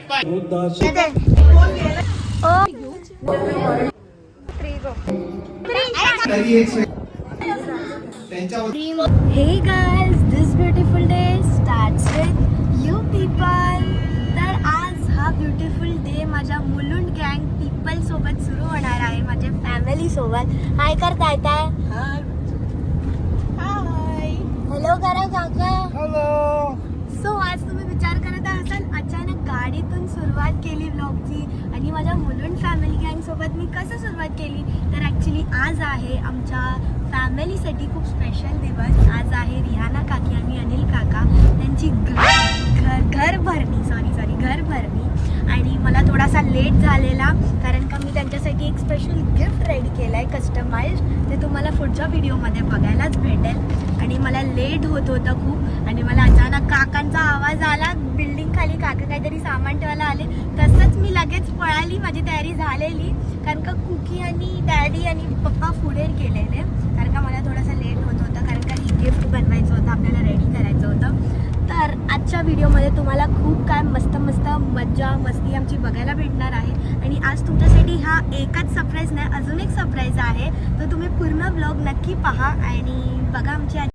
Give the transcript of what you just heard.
Hey guys, this beautiful day starts with you people. तर आज हा ब्युटिफुल डे माझ्या मुलुंड गँग पीपल सोबत सुरू होणार आहे, माझ्या फॅमिली सोबत. हाय करता येताय? हाय. हॅलो करा काका. हॅलो. सो आज तुम्ही विचार करत असाल अचानक गाडीतून सुरुवात केली व्लॉगची आणि माझ्या मुलुंड फॅमिली गँग सोबत मी कसं सुरुवात केली, तर ॲक्च्युली आज आहे आमच्या फॅमिलीसाठी खूप स्पेशल दिवस. आज आहे रिहाना काकी आणि अनिल काका त्यांची घर भरणी आणि मला थोडासा लेट झालेला कारण का मी त्यांच्यासाठी एक स्पेशल गिफ्ट रेडी केलं आहे कस्टमाइज. ते तुम्हाला पुढच्या व्हिडिओमध्ये बघायलाच भेटेल. आणि मला लेट होत होतं खूप आणि मला अचानक काकांचा आवाज आला बिल्डिंग खाली, काका काहीतरी सामान ठेवायला आले. तसंच मी लगेच पळाली, माझी तयारी झालेली कारण का कुकी आणि डॅडी आणि पप्पा पुढे गेलेले कारण का मला थोडासा लेट होत होता कारण का ही गिफ्ट बनवायचं होतं, आपल्याला रेडी करायचं होतं. तर आजच्या व्हिडिओमध्ये तुम्हाला खूप काय मस्त मज्जा मस्ती आमची बघायला भेटणार आहे. आणि आज तुमच्यासाठी हा एकच सरप्राईज नाही, अजून एक सरप्राईज आहे. तर तुम्ही पूर्ण व्लॉग नक्की पहा आणि बघा आमची